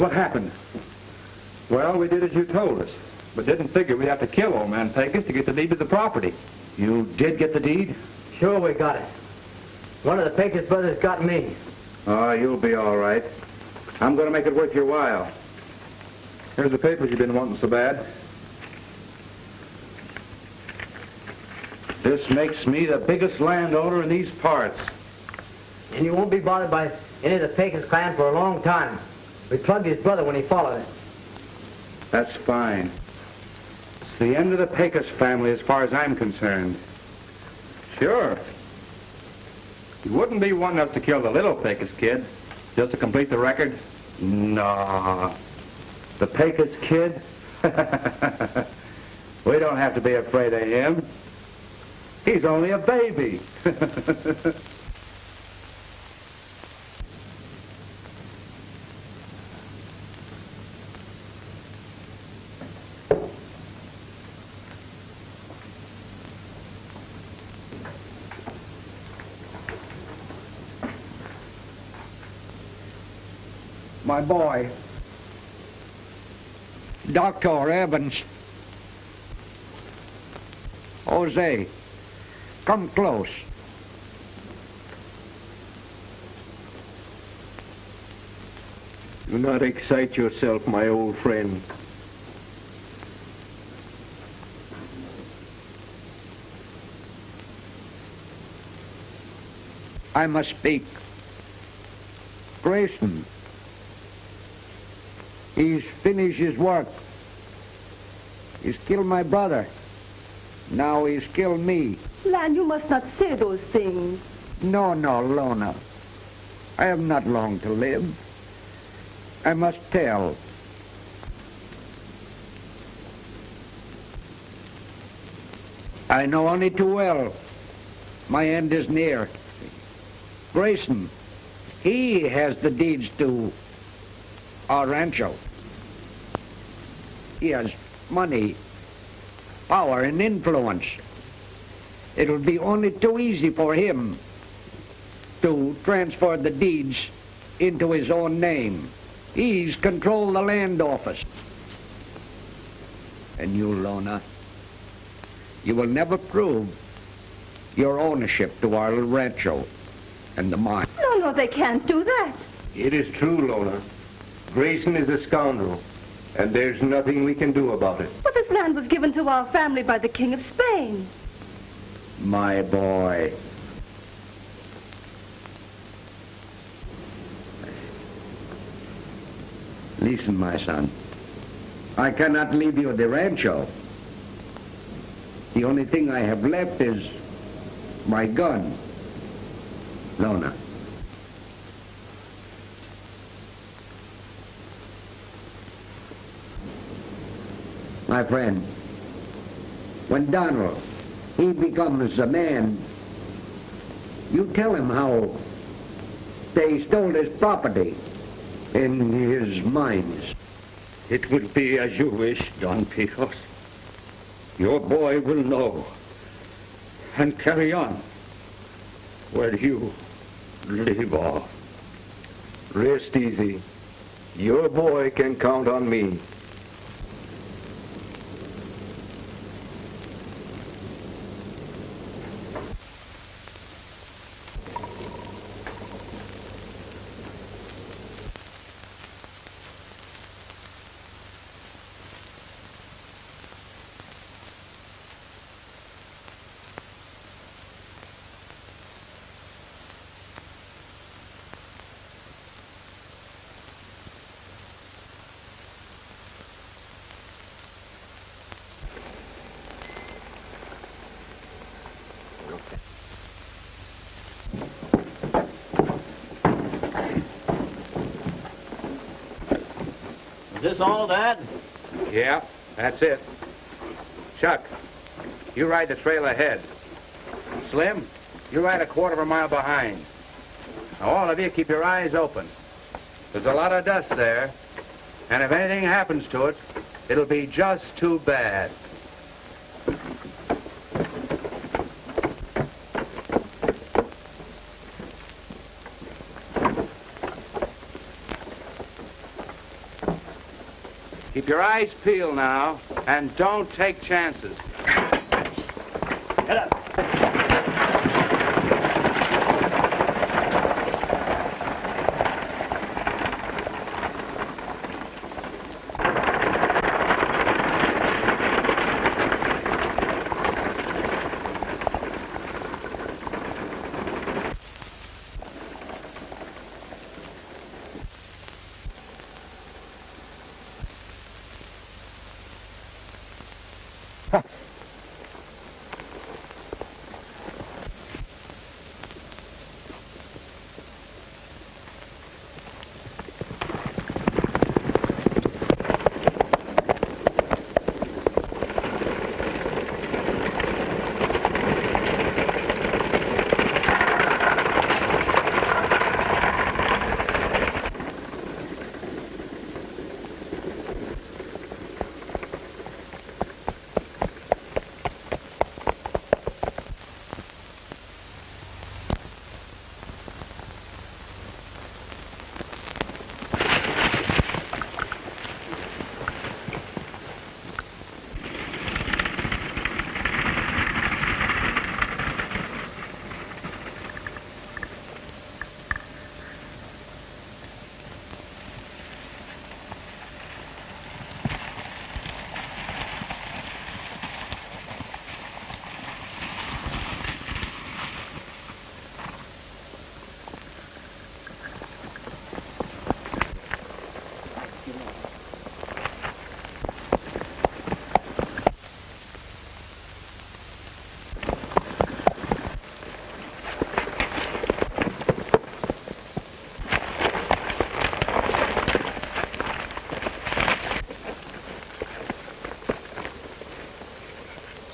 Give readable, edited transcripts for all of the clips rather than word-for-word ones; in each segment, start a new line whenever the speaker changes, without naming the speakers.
What happened?
Well, we did as you told us, but didn't figure we'd have to kill old man Pecos to get the deed to the property.
You did get the deed?
Sure, we got it. One of the Pecos brothers got me.
Oh, you'll be all right. I'm going to make it worth your while.
Here's the papers you've been wanting so bad.
This makes me the biggest landowner in these parts.
And you won't be bothered by any of the Pecos clan for a long time. We plugged his brother when he followed it.
That's fine. It's the end of the Pecos family as far as I'm concerned.
Sure. You wouldn't be one enough to kill the little Pecos kid just to complete the record?
No. The Pecos kid? We don't have to be afraid of him. He's only a baby.
My boy, Dr. Evans. Jose, come close.
Do not excite yourself, my old friend.
I must speak. Grayson. He's finished his work. He's killed my brother. Now he's killed me.
Lan, you must not say those things.
No, Lona. I have not long to live. I must tell. I know only too well. My end is near. Grayson, he has the deeds to our rancho. He has money, power, and influence. It'll be only too easy for him to transfer the deeds into his own name. He's controlled the land office. And you, Lona, you will never prove your ownership to our rancho and the mine.
No, they can't do that.
It is true, Lona. Grayson is a scoundrel, and there's nothing we can do about it.
But this land was given to our family by the King of Spain.
My boy. Listen, my son. I cannot leave you the rancho. The only thing I have left is my gun. Lona. My friend, when Donald, he becomes a man, you tell him how they stole his property in his mines.
It will be as you wish, Don Pecos. Your boy will know and carry on where you leave off. Rest easy. Your boy can count on me.
Is this all, Dad?
Yeah, that's it. Chuck, you ride the trail ahead. Slim, you ride a quarter of a mile behind. Now, all of you keep your eyes open. There's a lot of dust there, and if anything happens to it, it'll be just too bad. Keep your eyes peeled now, and don't take chances.
Get up.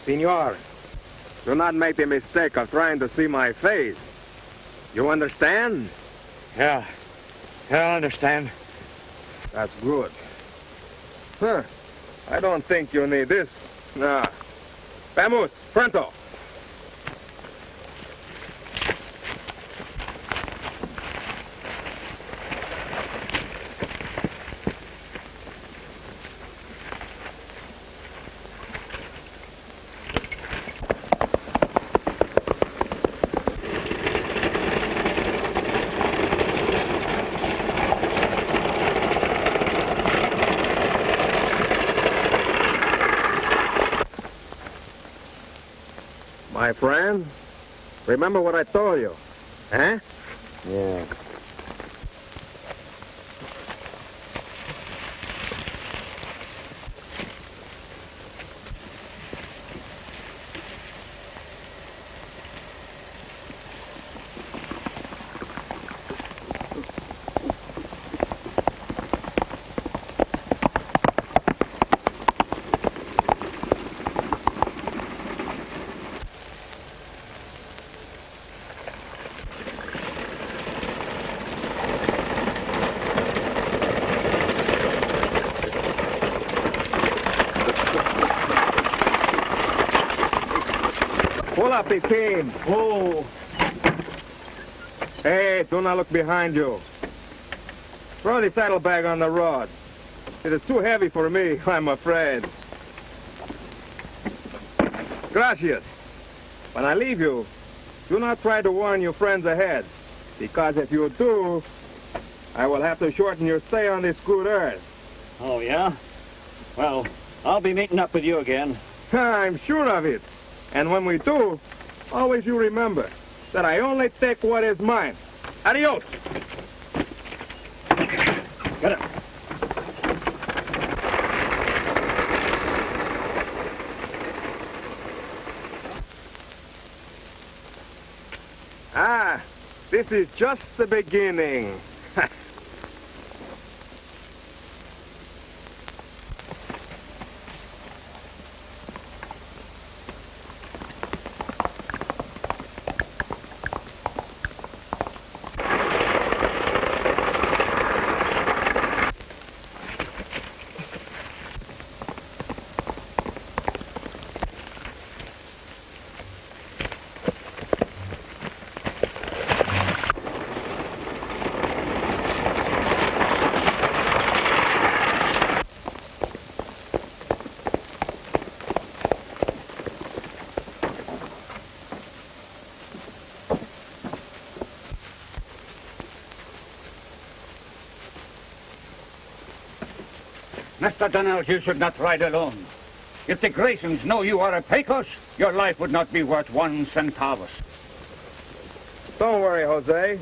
Senor, do not make the mistake of trying to see my face. You understand?
Yeah, I understand.
That's good. Huh. I don't think you need this. Nah. Vamos, pronto. My friend, remember what I told you, huh?
Yeah.
Pull up the team. Oh. Hey, do not look behind you. Throw the saddlebag on the road. It is too heavy for me, I'm afraid. Gracias. When I leave you, do not try to warn your friends ahead, because if you do, I will have to shorten your stay on this good earth.
Oh, yeah? Well, I'll be meeting up with you again.
I'm sure of it. And when we do, always you remember that I only take what is mine. Adios.
Get it.
Ah, this is just the beginning.
Mr. Donnell, you should not ride alone. If the Graysons know you are a Pecos, your life would not be worth 1 centavos.
Don't worry, Jose.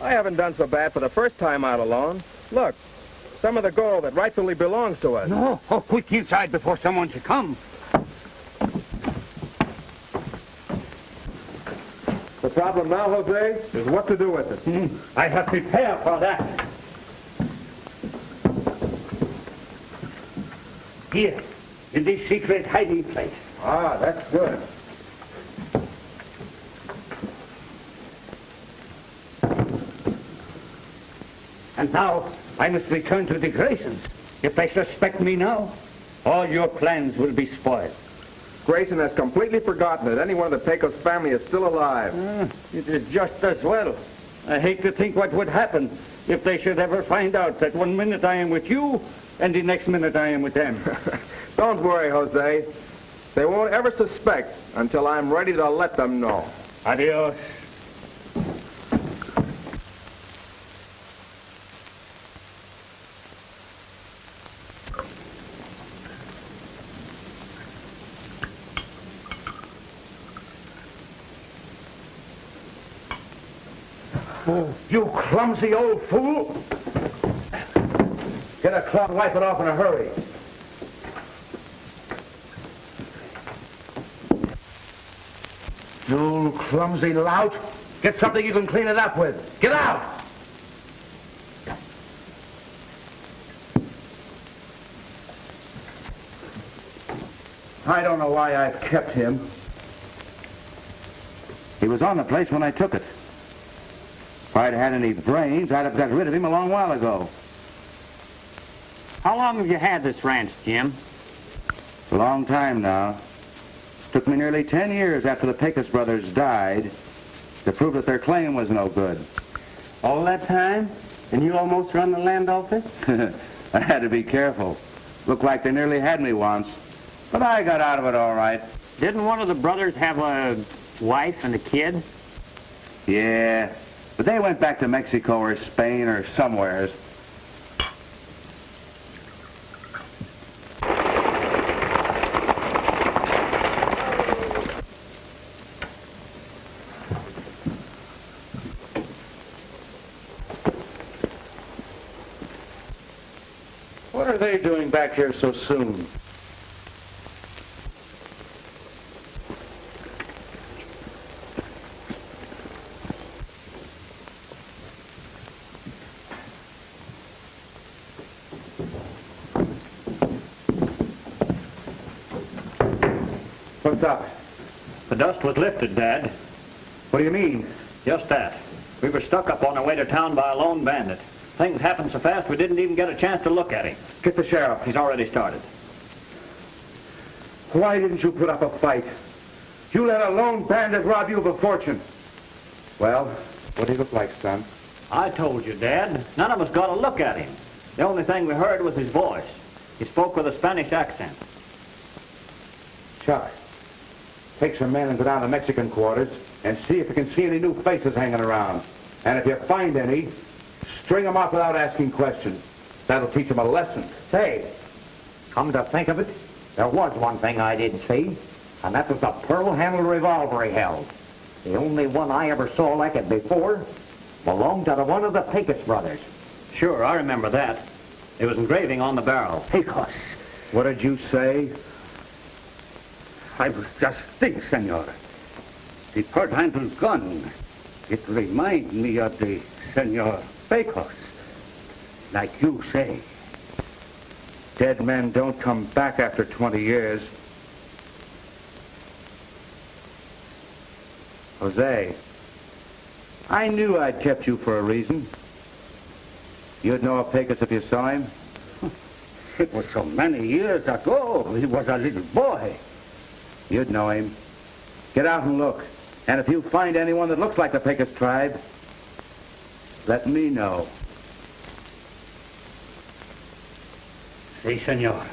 I haven't done so bad for the first time out alone. Look, some of the gold that rightfully belongs to us.
No, oh, quick inside before someone should come.
The problem now, Jose, is what to do with it.
I have prepared for that. Here, in this secret hiding place.
Ah, that's good.
And now, I must return to the Graysons. If they suspect me now, all your plans will be spoiled.
Grayson has completely forgotten that anyone of the Pecos family is still alive.
It is just as well. I hate to think what would happen if they should ever find out that 1 minute I am with you and the next minute I am with them.
Don't worry, Jose. They won't ever suspect until I'm ready to let them know.
Adios.
Oh, you clumsy old fool! Get a cloth and wipe it off in a hurry. You clumsy lout! Get something you can clean it up with. Get out! I don't know why I've kept him. He was on the place when I took it. If I'd had any brains, I'd have got rid of him a long while ago.
How long have you had this ranch, Jim?
A long time now. Took me nearly 10 years after the Pecos brothers died to prove that their claim was no good.
All that time? And you almost run the land office?
I had to be careful. Looked like they nearly had me once, but I got out of it all right.
Didn't one of the brothers have a wife and a kid?
Yeah, but they went back to Mexico or Spain or somewheres. What are they doing back here so soon? What's up?
The dust was lifted, Dad.
What do you mean?
Just that. We were stuck up on our way to town by a lone bandit. Things happened so fast we didn't even get a chance to look at him.
Get the sheriff.
He's already started.
Why didn't you put up a fight? You let a lone bandit rob you of a fortune. Well, what did he look like, son?
I told you, Dad. None of us got a look at him. The only thing we heard was his voice. He spoke with a Spanish accent.
Chuck, take some men and go down to Mexican quarters and see if you can see any new faces hanging around. And if you find any, string them off without asking questions. That'll teach them a lesson.
Say, come to think of it, there was one thing I didn't see, and that was the pearl-handled revolver he held. The only one I ever saw like it before belonged to one of the Pecos brothers.
Sure, I remember that. It was engraving on the barrel.
Pecos.
What did you say?
I was just thinking, senor. The pearl-handled gun. It reminds me of the Senor Pecos. Like you say.
Dead men don't come back after 20 years. Jose, I knew I'd kept you for a reason. You'd know of Pecos if you saw him?
It was so many years ago. He was a little boy.
You'd know him. Get out and look. And if you find anyone that looks like the Pecos tribe, let me know.
Si, senor.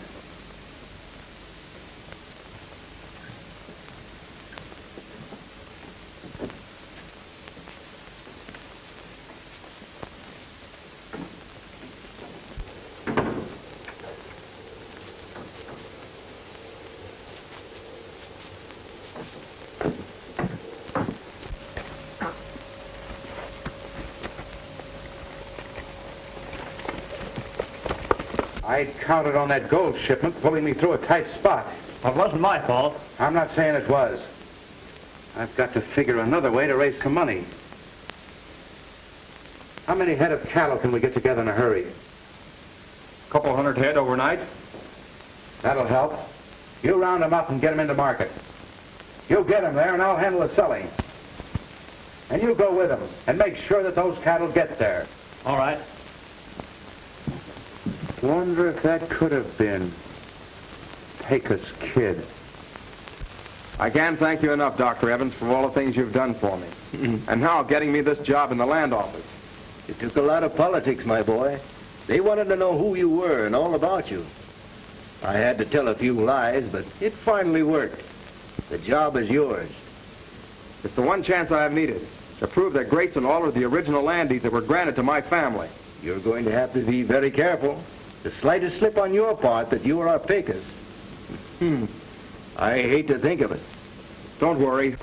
I counted on that gold shipment pulling me through a tight spot.
It wasn't my fault.
I'm not saying it was. I've got to figure another way to raise some money. How many head of cattle can we get together in a hurry?
A couple hundred head overnight.
That'll help. You round them up and get them into market. You get them there and I'll handle the selling. And you go with them and make sure that those cattle get there.
All right.
Wonder if that could have been Pecos Kid.
I can't thank you enough, Dr. Evans, for all the things you've done for me. And now getting me this job in the land office.
It took a lot of politics, my boy. They wanted to know who you were and all about you. I had to tell a few lies, but it finally worked. The job is yours.
It's the one chance I have needed, to prove that Grayson altered the original land deeds that were granted to my family.
You're going to have to be very careful. The slightest slip on your part that you are a Pecos. I hate to think of it.
Don't worry.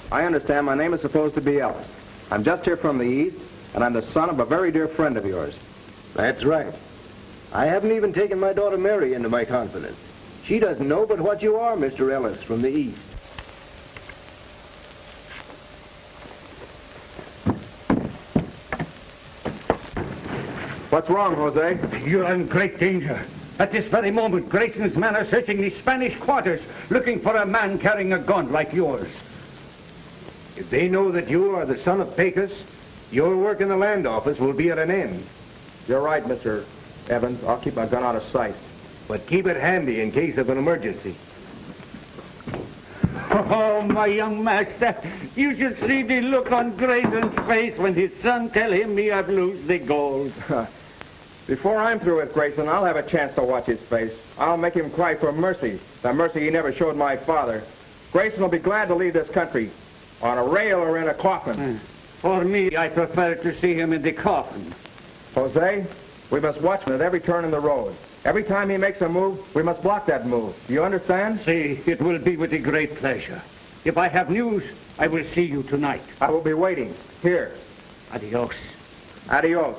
I understand my name is supposed to be Ellis. I'm just here from the east, and I'm the son of a very dear friend of yours.
That's right. I haven't even taken my daughter Mary into my confidence. She doesn't know but what you are, Mr. Ellis, from the east.
What's wrong, Jose?
You're in great danger. At this very moment, Grayson's men are searching the Spanish quarters, looking for a man carrying a gun like yours. If they know that you are the son of Pecos, your work in the land office will be at an end.
You're right, Mr. Evans. I'll keep my gun out of sight.
But keep it handy in case of an emergency. Oh, my young master, you should see the look on Grayson's face when his son tell him he have lose the gold.
Before I'm through with Grayson, I'll have a chance to watch his face. I'll make him cry for mercy, the mercy he never showed my father. Grayson will be glad to leave this country, on a rail or in a coffin.
For me, I prefer to see him in the coffin.
Jose, we must watch him at every turn in the road. Every time he makes a move, we must block that move. Do you understand?
See, it will be with a great pleasure. If I have news, I will see you tonight.
I will be waiting. Here.
Adios.
Adios.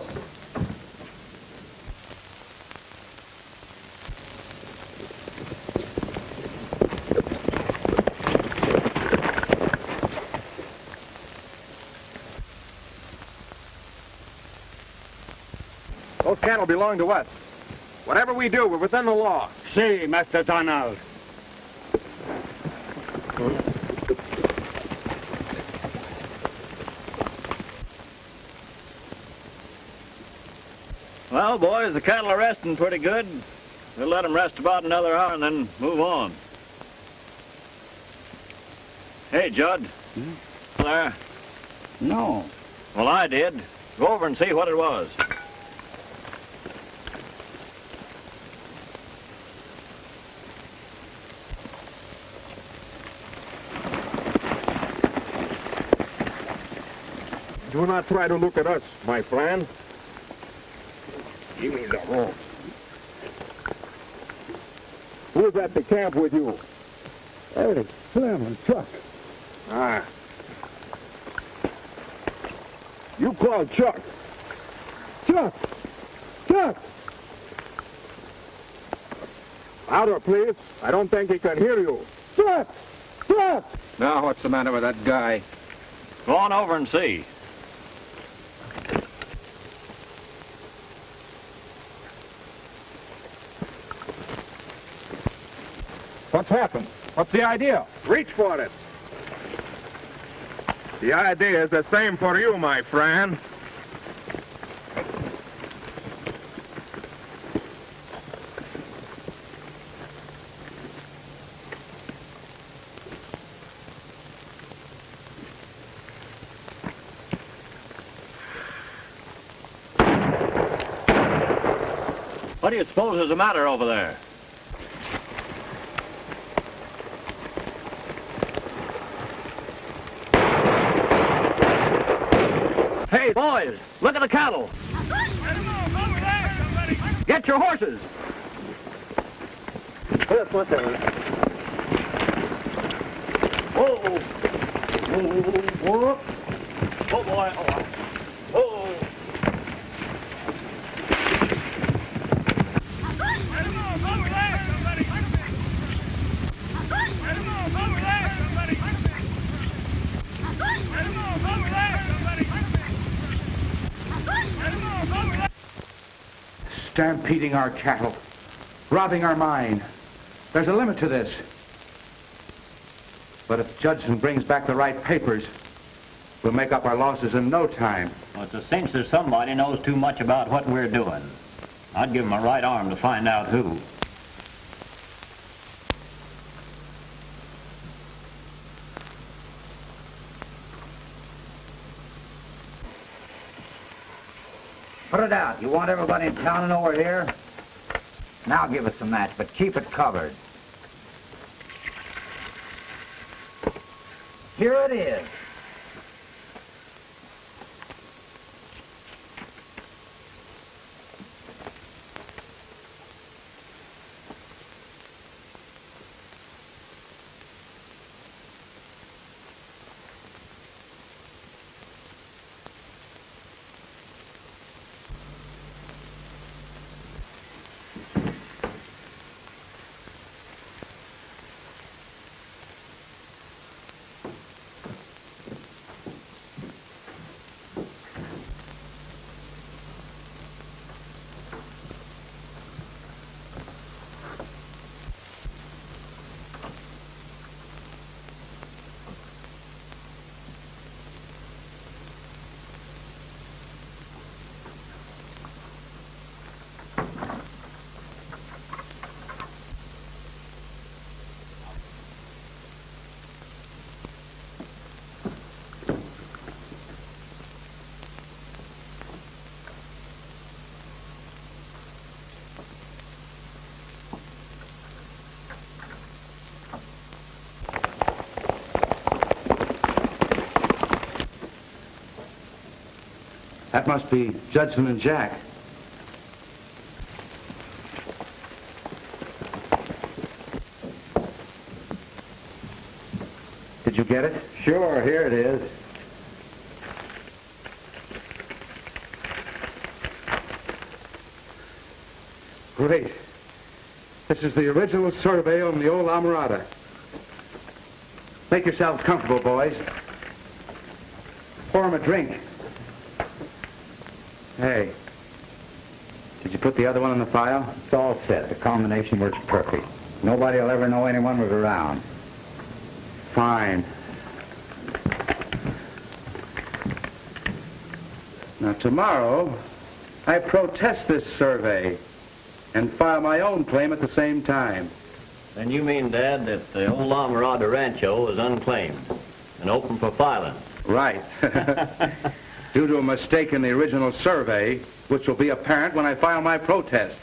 Those cattle belong to us. Whatever we do, we're within the law.
See, Master Donald.
Well, boys, the cattle are resting pretty good. We'll let them rest about another hour and then move on. Hey, Judd. There?
No.
Well, I did. Go over and see what it was.
Do not try to look at us, my friend. Give me the rope. Who's at the camp with you?
Hey, Slim and Chuck.
Ah. You call Chuck.
Chuck! Chuck!
Louder, please. I don't think he can hear you.
Chuck! Chuck!
Now, what's the matter with that guy?
Go on over and see.
What's happened? What's the idea? Reach for it. The idea is the same for you, my friend.
What do you suppose is the matter over there? Hey, boys, look at the cattle. Get your horses.
What's that?
Whoa. Whoa, whoa. Oh, boy. Oh.
stampeding our cattle, robbing our mine. There's a limit to this. But if Judson brings back the right papers, we'll make up our losses in no time.
Well, it's a cinch that somebody knows too much about what we're doing. I'd give him a right arm to find out who.
Put it out. You want everybody in town to know we're here? Now give us a match, but keep it covered. Here it is.
That must be Judson and Jack. Did you get it?
Sure, here it is.
Great. This is the original survey on the old Amarada. Make yourselves comfortable, boys. Pour 'em a drink. Hey, did you put the other one in the file?
It's all set. The combination works perfect. Nobody will ever know anyone was around.
Fine. Now, tomorrow, I protest this survey and file my own claim at the same time.
Then you mean, Dad, that the old Amarada Rancho is unclaimed and open for filing?
Right. Due to a mistake in the original survey, which will be apparent when I file my protest.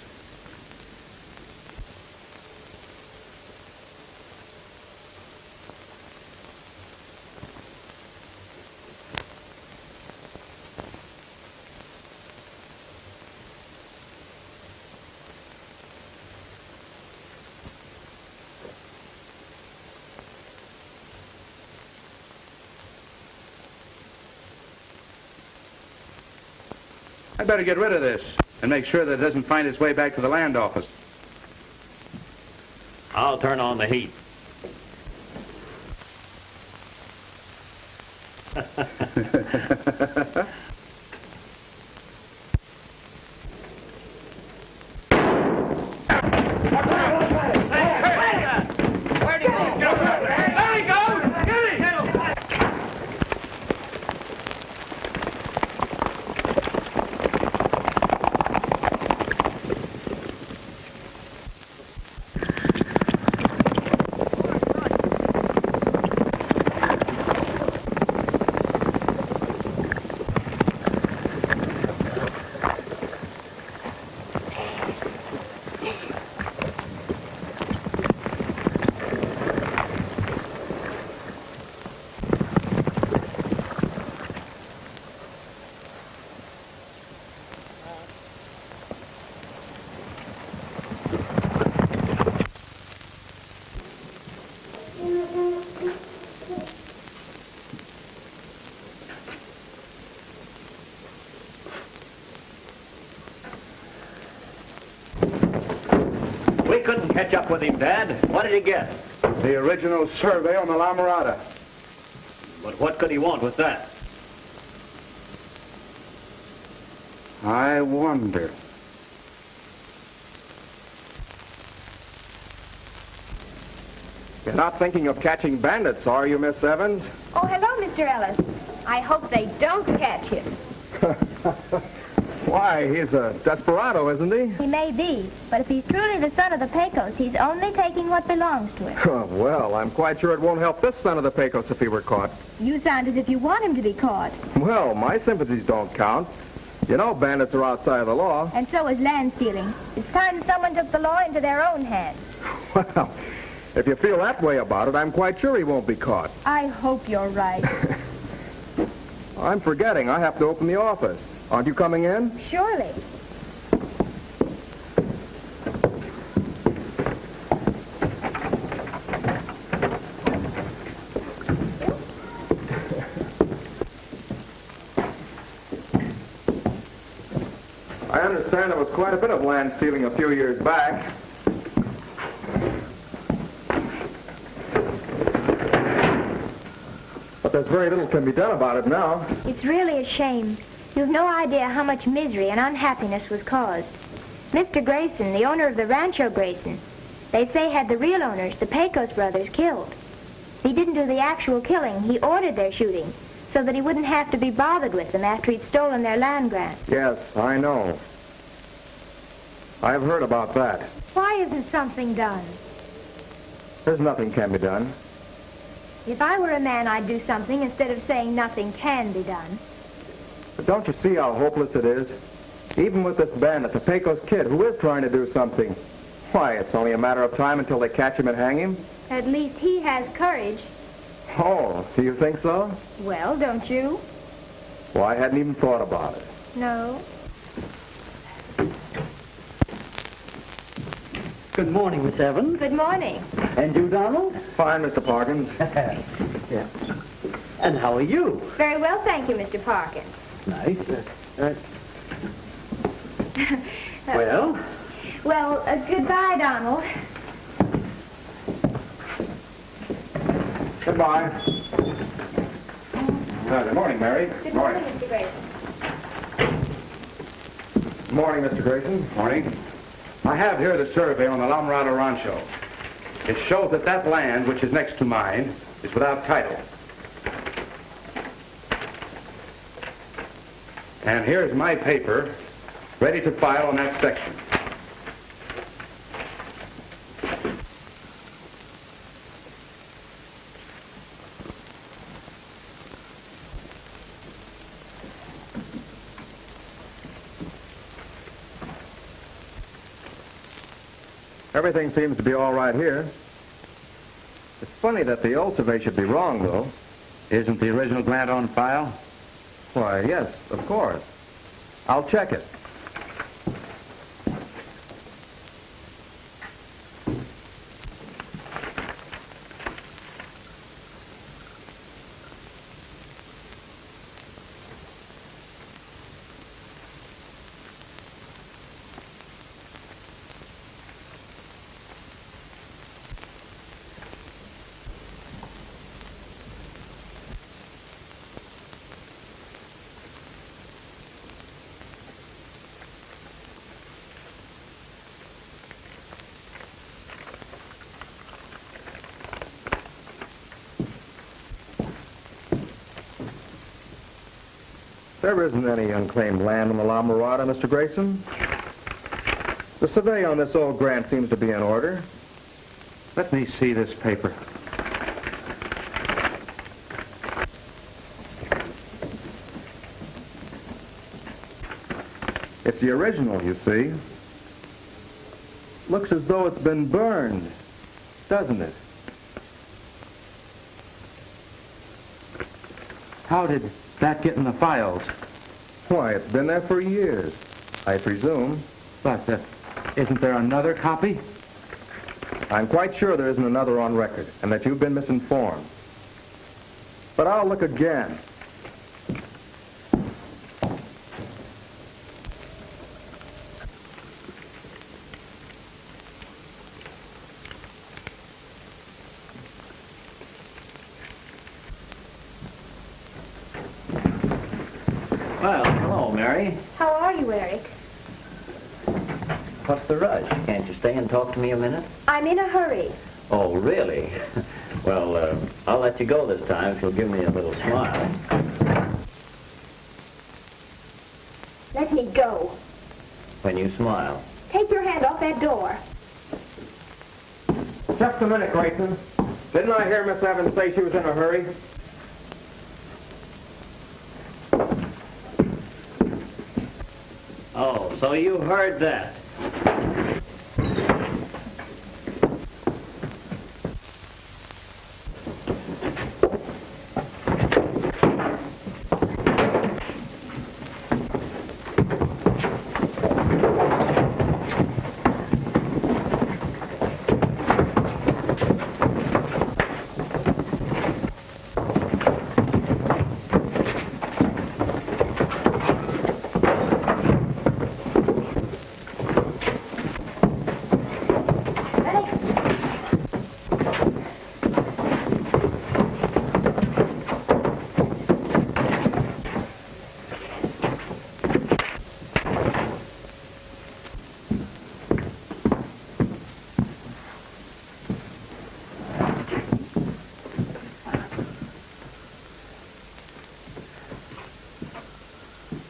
I better get rid of this and make sure that it doesn't find its way back to the land office.
I'll turn on the heat. We couldn't catch up with him, Dad. What did he get?
The original survey on the Amarada.
But what could he want with that?
I wonder.
You're not thinking of catching bandits, are you, Miss Evans?
Oh, hello, Mr. Ellis. I hope they don't catch him.
Why, he's a desperado, isn't he?
He may be, but if he's truly the son of the Pecos, he's only taking what belongs to him.
Well, I'm quite sure it won't help this son of the Pecos if he were caught.
You sound as if you want him to be caught.
Well, my sympathies don't count. You know bandits are outside of the law.
And so is land stealing. It's time someone took the law into their own hands.
Well, if you feel that way about it, I'm quite sure he won't be caught.
I hope you're right.
I'm forgetting. I have to open the office. Aren't you coming in?
Surely.
I understand there was quite a bit of land stealing a few years back. But there's very little can be done about it now.
It's really a shame. You've no idea how much misery and unhappiness was caused. Mr. Grayson, the owner of the Rancho Grayson, they say had the real owners, the Pecos brothers, killed. He didn't do the actual killing. He ordered their shooting so that he wouldn't have to be bothered with them after he'd stolen their land grant.
Yes, I know. I've heard about that.
Why isn't something done?
There's nothing can be done.
If I were a man, I'd do something instead of saying nothing can be done.
But don't you see how hopeless it is? Even with this bandit, the Pecos kid, who is trying to do something. Why, it's only a matter of time until they catch him and hang him.
At least he has courage.
Oh, do you think so?
Well, don't you?
Well, I hadn't even thought about it.
No.
Good morning, Miss Evans.
Good morning.
And you, Donald?
Fine, Mr. Parkins.
Yeah. And how are you?
Very well, thank you, Mr. Parkins.
Nice. Well?
Well, goodbye, Donald.
Goodbye. Good morning, Mary.
Good morning, Mr. Grayson.
Good morning, Mr. Grayson.
Morning. I have here the survey on the La Mirada Rancho. It shows that that land, which is next to mine, is without title. And here's my paper, ready to file on that section.
Everything seems to be all right here. It's funny that the old survey should be wrong, though.
Isn't the original grant on file?
Why, yes, of course. I'll check it. There isn't any unclaimed land on the La Mirada, Mr. Grayson. The survey on this old grant seems to be in order.
Let me see this paper.
It's the original, you see. Looks as though it's been burned, doesn't it?
How did that get in the files?
Why, it's been there for years, I presume.
But isn't there another copy?
I'm quite sure there isn't another on record, and that you've been misinformed. But I'll look again.
Well, hello, Mary.
How are you, Eric?
What's the rush? Can't you stay and talk to me a minute?
I'm in a hurry.
Oh, really? Well, I'll let you go this time if you'll give me a little smile.
Let me go.
When you smile.
Take your hand off that door.
Just a minute, Grayson. Didn't I hear Miss Evans say she was in a hurry?
Oh, so you heard that.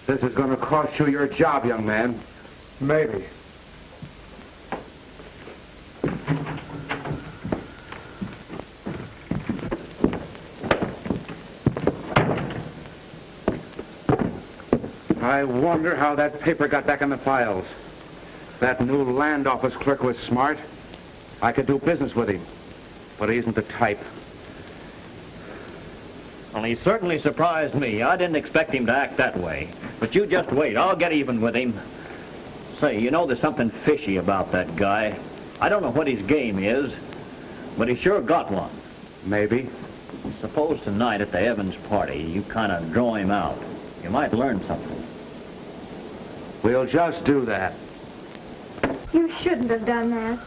This is going to cost you your job, young man.
Maybe.
I wonder how that paper got back in the files. That new land office clerk was smart. I could do business with him, but he isn't the type.
Well, he certainly surprised me. I didn't expect him to act that way. But you just wait. I'll get even with him. Say, you know there's something fishy about that guy. I don't know what his game is, but he sure got one.
Maybe.
Suppose tonight at the Evans party you kind of draw him out. You might learn something.
We'll just do that.
You shouldn't have done that.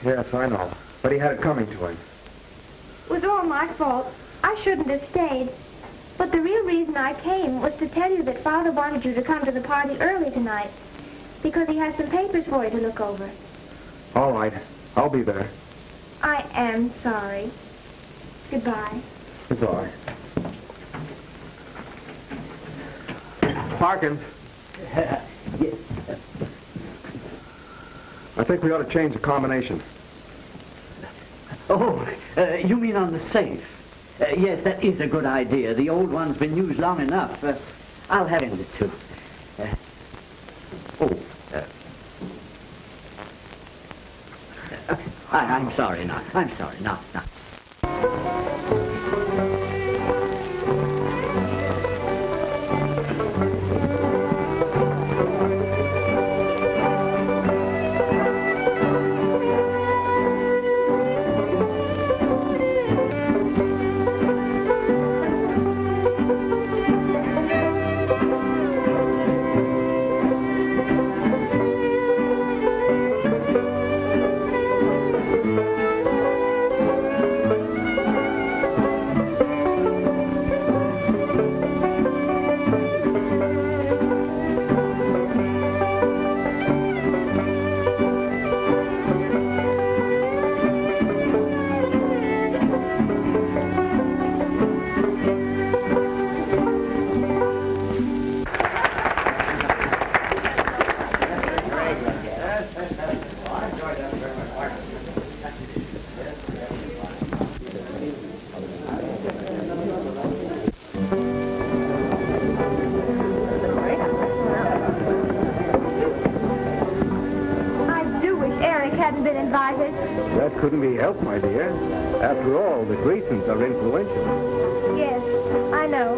Yes, I know. But he had it coming to him.
It was all my fault. I shouldn't have stayed. But the real reason I came was to tell you that Father wanted you to come to the party early tonight, because he has some papers for you to look over.
All right. I'll be there.
I am sorry. Goodbye.
Goodbye. Parkins.
Yes.
I think we ought to change the combination.
Oh, you mean on the safe? Yes, that is a good idea. The old one's been used long enough. I'll have it too. I'm sorry now. I'm sorry now.
That couldn't be helped, my dear. After all, the Graysons are influential.
Yes, I know.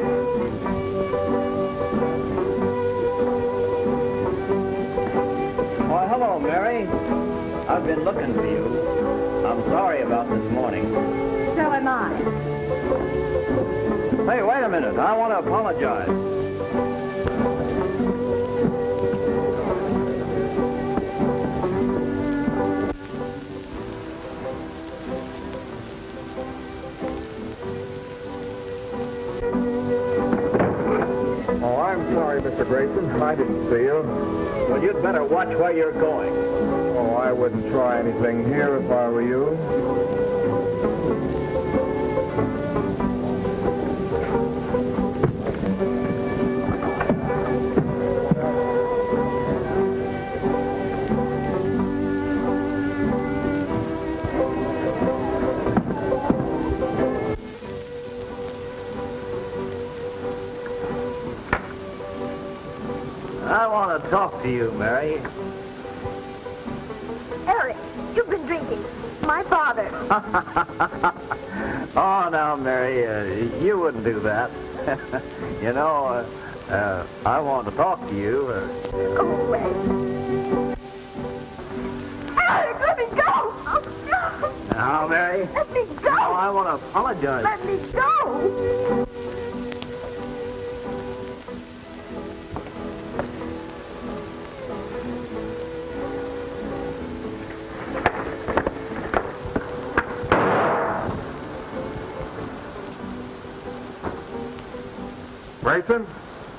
Why, hello, Mary. I've been looking for you. I'm sorry about this morning.
So am I.
Hey, wait a minute. I want to apologize.
Mr. Grayson, I didn't see you.
Well, you'd better watch where you're going.
Oh, I wouldn't try anything here if I were you.
want to talk to you, Mary.
Eric, you've been drinking. My father.
Oh, now, Mary, you wouldn't do that. You know, I want to talk to you.
Go away. Eric, let me go! Oh, no!
Now, Mary.
Let me go!
No, I want to apologize.
Let me go!
Grayson,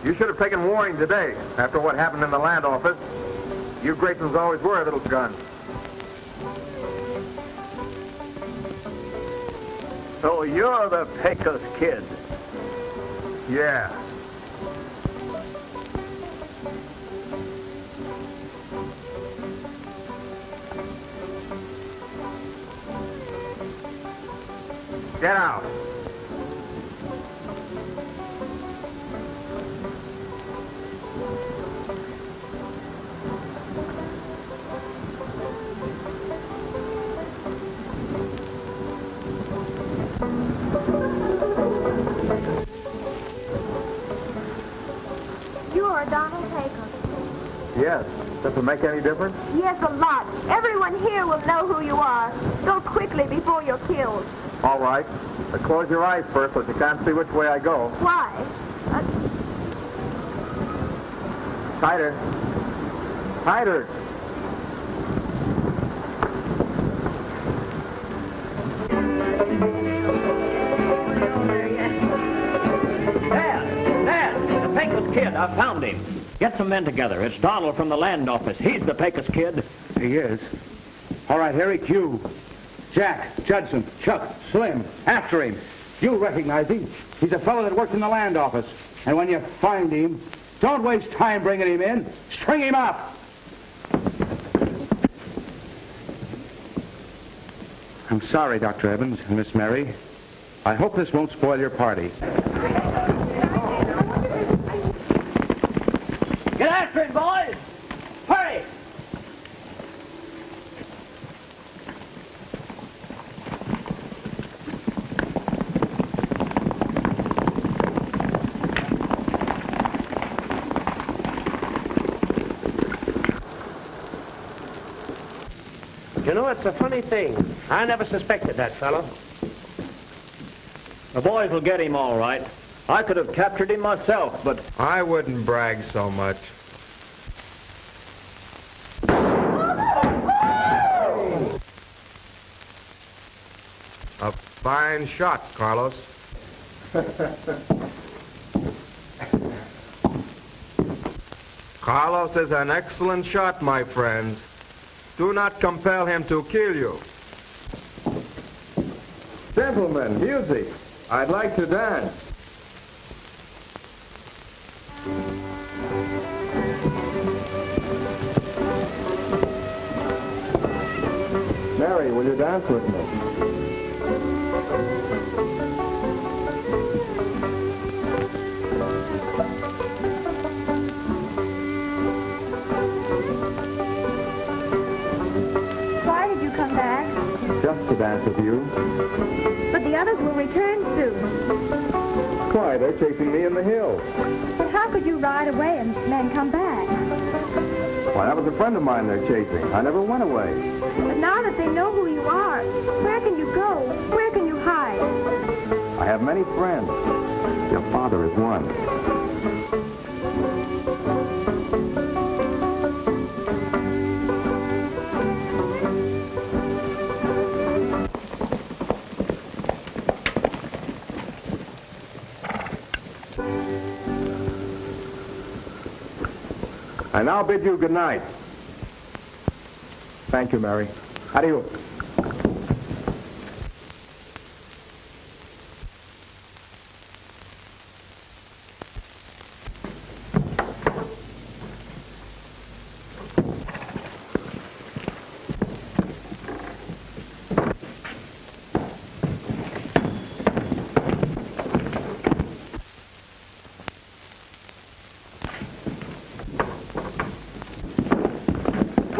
you should have taken warning today after what happened in the land office. You Graysons always were a little gun.
So you're the Pecos kid.
Yeah. Get out.
You're Donald Pecos.
Yes. Does it make any difference?
Yes, a lot. Everyone here will know who you are. Go quickly before you're killed.
All right. But close your eyes first so you can't see which way I go.
Why?
Tighter. Tighter.
Dad, the Pecos kid, I found him. Get some men together. It's Donald from the land office. He's the Pecos kid.
He is. All right, Harry, Q. Jack, Judson, Chuck, Slim, after him. You recognize him. He's a fellow that works in the land office. And when you find him, don't waste time bringing him in. String him up. I'm sorry, Dr. Evans and Miss Mary. I hope this won't spoil your party.
Get after it, boys! Hurry!
You know, it's a funny thing. I never suspected that fellow.
The boys will get him all right. I could have captured him myself, but...
I wouldn't brag so much. A fine shot, Carlos. Carlos is an excellent shot, my friends. Do not compel him to kill you. Gentlemen, music. I'd like to dance. Mary, will you dance with me?
Why did you come back?
Just to dance with you.
But the others will return soon.
Why, they're chasing me in the hills.
But how could you ride away and then come back?
Why, that was a friend of mine they're chasing. I never went away.
But now that they know who you are, where can you go? Where can you hide?
I have many friends. Your father is one. I now bid you good night. Thank you, Mary. Adieu.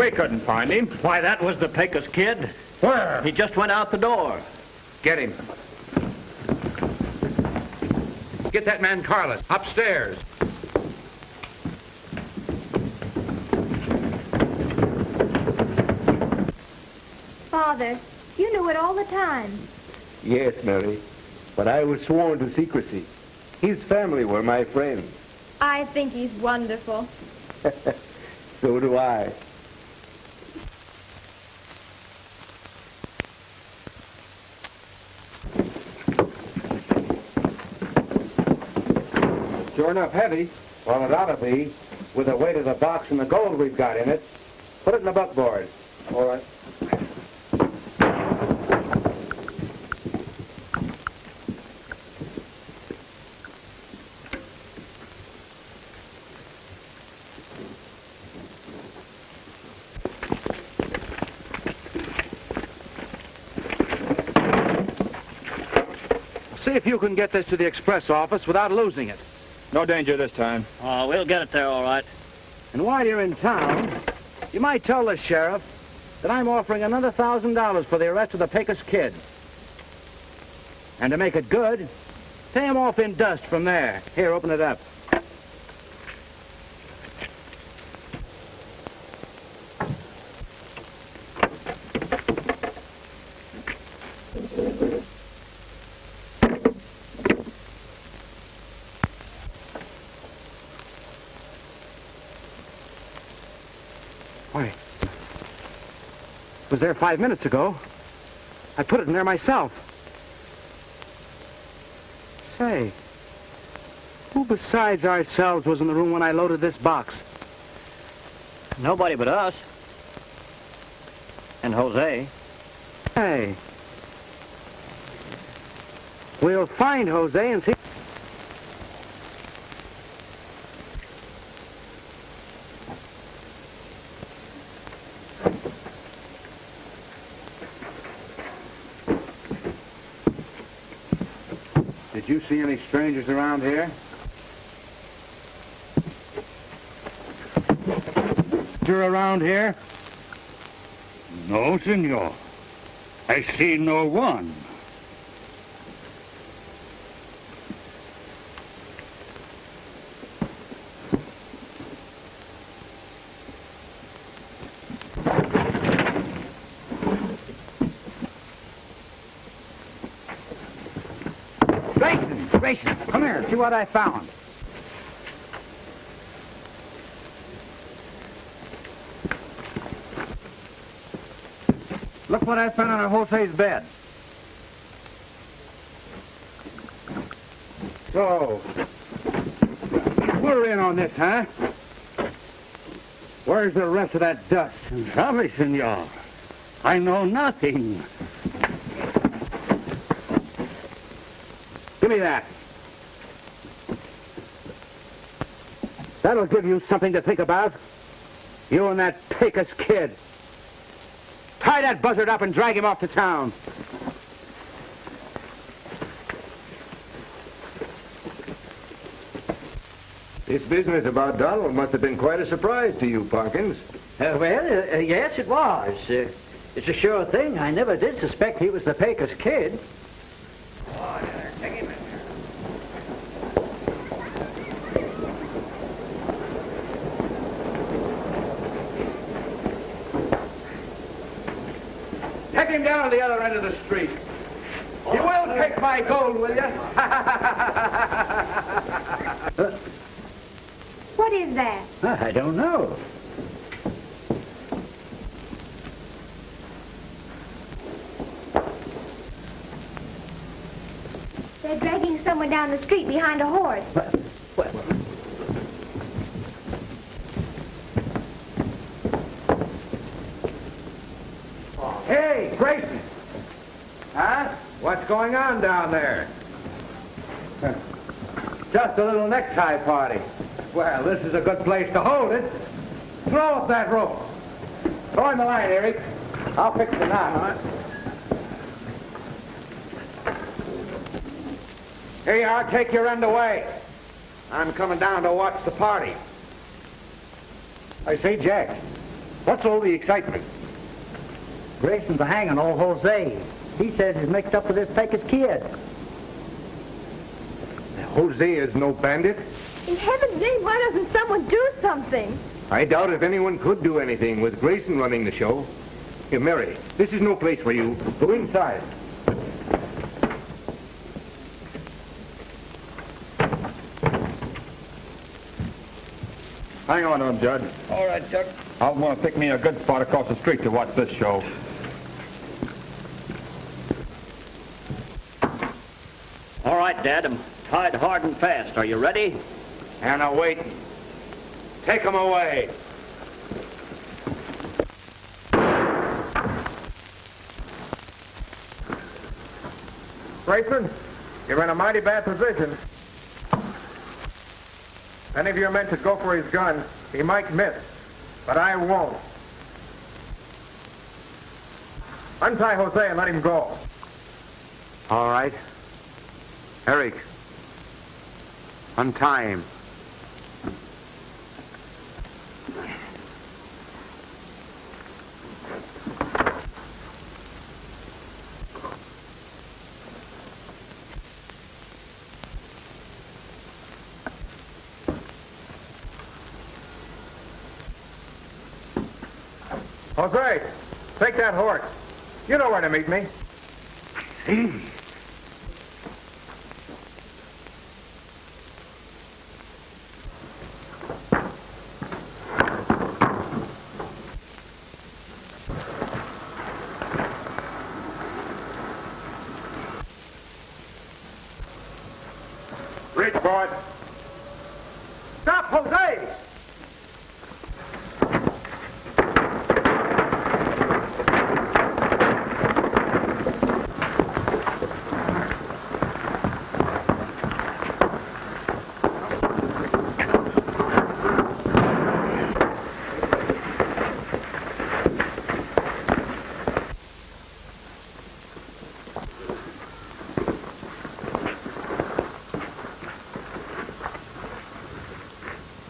We couldn't find him.
Why, that was the Pecos kid.
Where?
He just went out the door.
Get him. Get that man Carlos upstairs.
Father, you knew it all the time.
Yes, Mary, but I was sworn to secrecy. His family were my friends.
I think he's wonderful.
So do I.
Sure enough heavy. Well, it ought to be, with the weight of the box and the gold we've got in it. Put it in the buckboard. All right. See if you can get this to the express office without losing it.
No danger this time.
Oh, we'll get it there all right.
And while you're in town, you might tell the sheriff that I'm offering another $1,000 for the arrest of the Pecos kid. And to make it good, pay him off in dust from there. Here, open it up. Why, it was there 5 minutes ago. I put it in there myself. Say, who besides ourselves was in the room when I loaded this box?
Nobody but us. And Jose.
Hey. We'll find Jose and see... Did you see any strangers around here? You're around here?
No, senor. I see no one.
Grayson, come here. See what I found. Look what I found on Jose's bed. So, we're in on this, huh? Where's the rest of that dust?
Sorry, senor. I know nothing.
Give me that. That'll give you something to think about. You and that Pecos kid. Tie that buzzard up and drag him off to town.
This business about Donald must have been quite a surprise to you, Parkins.
Yes, it was. It's a sure thing. I never did suspect he was the Pecos kid.
Take him down to the other end of the street. You will take my gold, will you?
What is that?
I don't know.
They're dragging someone down the street behind a horse.
Hey, Grayson. Huh? What's going on down there? Just a little necktie party. Well, this is a good place to hold it. Throw off that rope. Throw him the line, Eric. I'll fix the knot on it. Here you are. Take your end away. I'm coming down to watch the party. I say, Jack, What's all the excitement?
Grayson's hanging old Jose. He says he's mixed up with this Pecos kid.
Jose is no bandit.
In heaven's name, why doesn't someone do something?
I doubt if anyone could do anything with Grayson running the show. Here, Mary, this is no place for you. Go inside.
Hang on to him, Judge.
All right, Chuck.
I'll want to pick me a good spot across the street to watch this show.
All right, Dad. I'm tied hard and fast. Are you ready?
And now wait. Take him away.
Grayson, you're in a mighty bad position. Any of you are meant to go for his gun. He might miss, but I won't. Untie Jose and let him go.
All right. Eric, untie him.
Jose, take that horse. You know where to meet me. Reach for it. Stop, Jose!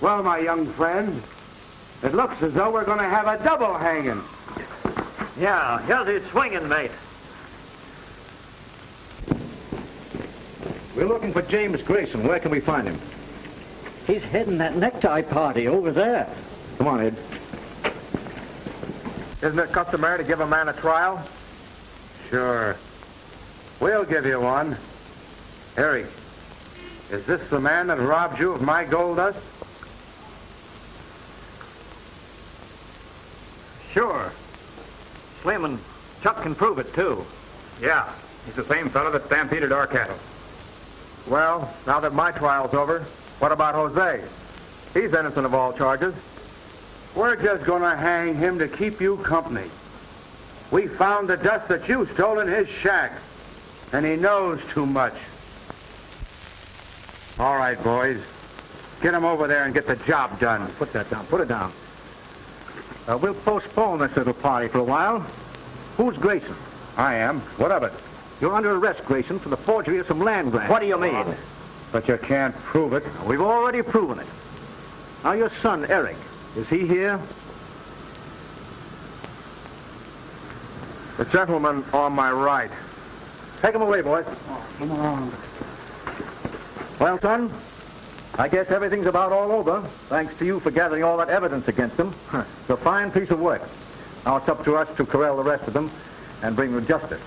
Well, my young friend, it looks as though we're going to have a double hanging.
Yeah, here's his swinging, mate.
We're looking for James Grayson. Where can we find him?
He's heading that necktie party over there.
Come on, Ed.
Isn't it customary to give a man a trial?
Sure. We'll give you one. Eric, is this the man that robbed you of my gold dust?
Sure.
Slim and Chuck can prove it, too.
Yeah, he's the same fellow that stampeded our cattle.
Well, now that my trial's over, what about Jose? He's innocent of all charges.
We're just going to hang him to keep you company. We found the dust that you stole in his shack, and he knows too much. All right, boys. Get him over there and get the job done.
Put that down. Put it down. We'll postpone this little party for a while. Who's Grayson?
I am. What of it?
You're under arrest, Grayson, for the forgery of some land grants.
What do you mean?
But you can't prove it.
We've already proven it. Now, your son, Eric, is he here?
The gentleman on my right. Take him away, boys.
Come on. Well, son, I guess everything's about all over, thanks to you for gathering all that evidence against them. It's a fine piece of work. Now it's up to us to corral the rest of them and bring them justice.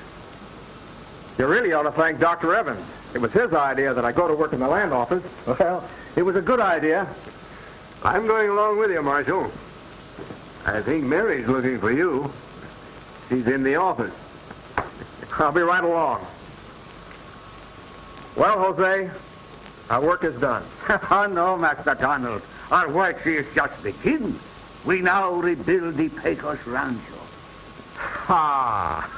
You really ought to thank Dr. Evans. It was his idea that I go to work in the land office.
Well, it was a good idea.
I'm going along with you, Marshal. I think Mary's looking for you. She's in the office.
I'll be right along. Well, Jose, our work is done.
Oh, no, Master Donald. Our work is just beginning. We now rebuild the Pecos Ranch.
Ha!